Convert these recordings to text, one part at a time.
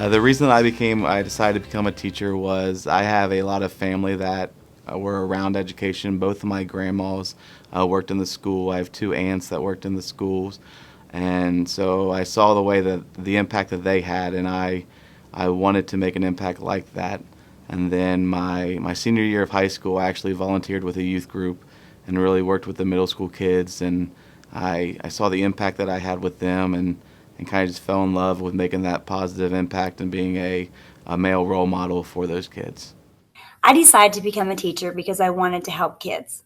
The reason I decided to become a teacher was I have a lot of family that were around education. Both of my grandmas worked in the school. I have two aunts that worked in the schools, and so I saw the way that the impact that they had, and I wanted to make an impact like that. And then my senior year of high school, I actually volunteered with a youth group and really worked with the middle school kids, and I saw the impact that I had with them, and kind of just fell in love with making that positive impact and being a male role model for those kids. I decided to become a teacher because I wanted to help kids.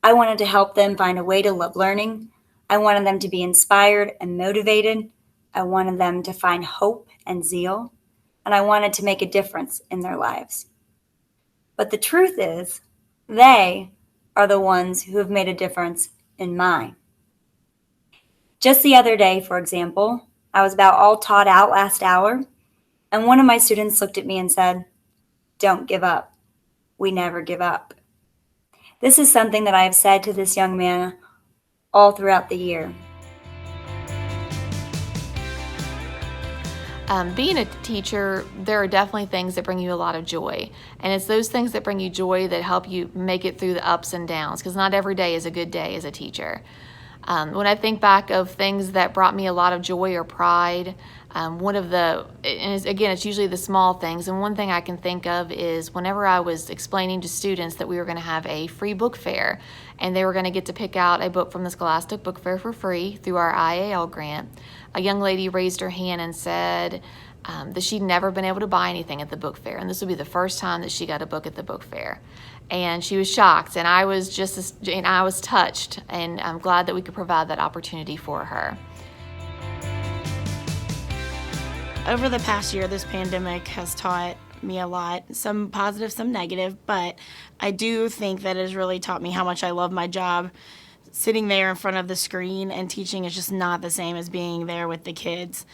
I wanted to help them find a way to love learning. I wanted them to be inspired and motivated. I wanted them to find hope and zeal. And I wanted to make a difference in their lives. But the truth is, they are the ones who have made a difference in mine. Just the other day, for example, I was about all taught out last hour, and one of my students looked at me and said, "Don't give up. We never give up." This is something that I have said to this young man all throughout the year. Being a teacher, there are definitely things that bring you a lot of joy. And it's those things that bring you joy that help you make it through the ups and downs, because not every day is a good day as a teacher. When I think back of things that brought me a lot of joy or pride, again, it's usually the small things. And one thing I can think of is whenever I was explaining to students that we were going to have a free book fair, and they were going to get to pick out a book from the Scholastic Book Fair for free through our IAL grant. A young lady raised her hand and said that she'd never been able to buy anything at the book fair, and this would be the first time that she got a book at the book fair. And she was shocked, and I was touched, and I'm glad that we could provide that opportunity for her. Over the past year, this pandemic has taught me a lot, some positive, some negative, but I do think that it has really taught me how much I love my job. Sitting there in front of the screen and teaching is just not the same as being there with the kids.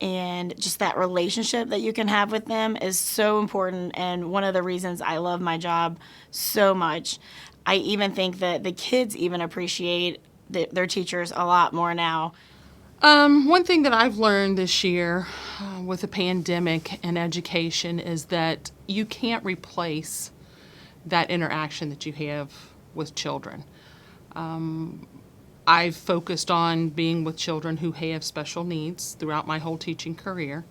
And just that relationship that you can have with them is so important, and one of the reasons I love my job so much. I even think that the kids even appreciate their teachers a lot more now. One thing that I've learned this year with the pandemic and education is that you can't replace that interaction that you have with children. I've focused on being with children who have special needs throughout my whole teaching career,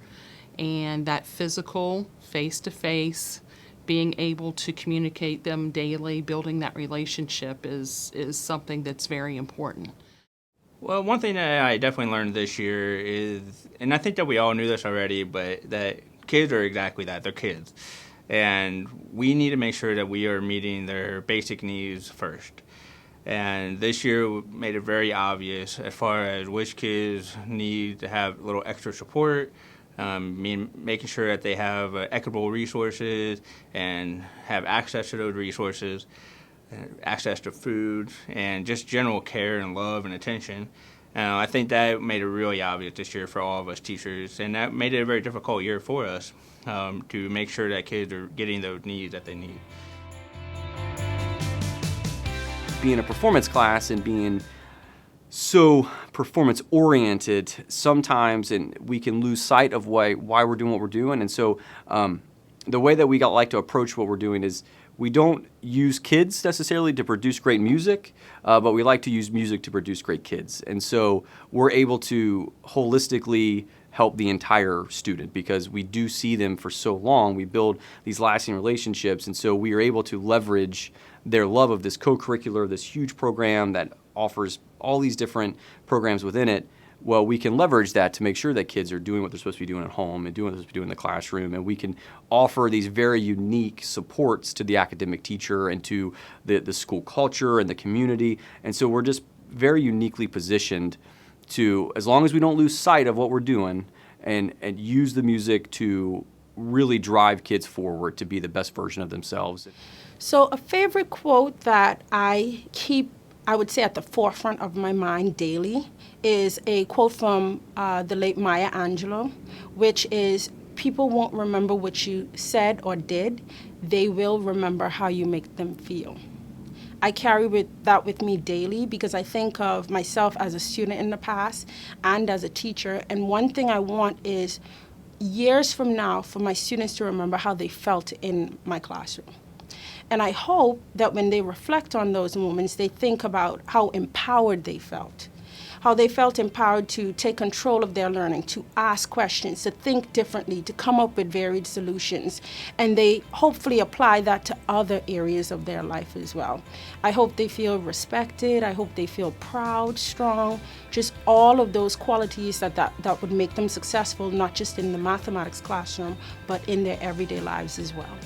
and that physical, face-to-face, being able to communicate them daily, building that relationship is something that's very important. Well, one thing that I definitely learned this year is, and I think that we all knew this already, but that kids are exactly that. They're kids. And we need to make sure that we are meeting their basic needs first. And this year made it very obvious as far as which kids need to have a little extra support, making sure that they have equitable resources and have access to those resources, access to food, and just general care and love and attention. I think that made it really obvious this year for all of us teachers, and that made it a very difficult year for us to make sure that kids are getting those needs that they need. Being a performance class and being so performance oriented sometimes, and we can lose sight of why we're doing what we're doing. And so the way that we like to approach what we're doing is we don't use kids necessarily to produce great music, but we like to use music to produce great kids. And so we're able to holistically help the entire student because we do see them for so long. We build these lasting relationships, and so we are able to leverage their love of this co-curricular, this huge program that offers all these different programs within it. Well, we can leverage that to make sure that kids are doing what they're supposed to be doing at home and doing what they're supposed to be doing in the classroom, and we can offer these very unique supports to the academic teacher and to the school culture and the community. And so we're just very uniquely positioned to, as long as we don't lose sight of what we're doing and use the music to really drive kids forward to be the best version of themselves. So a favorite quote that I keep, I would say, at the forefront of my mind daily is a quote from the late Maya Angelou, which is, "People won't remember what you said or did, they will remember how you make them feel." I carry that with me daily because I think of myself as a student in the past and as a teacher, and one thing I want is years from now for my students to remember how they felt in my classroom. And I hope that when they reflect on those moments, they think about how empowered they felt. How they felt empowered to take control of their learning, to ask questions, to think differently, to come up with varied solutions. And they hopefully apply that to other areas of their life as well. I hope they feel respected. I hope they feel proud, strong, just all of those qualities that would make them successful, not just in the mathematics classroom, but in their everyday lives as well.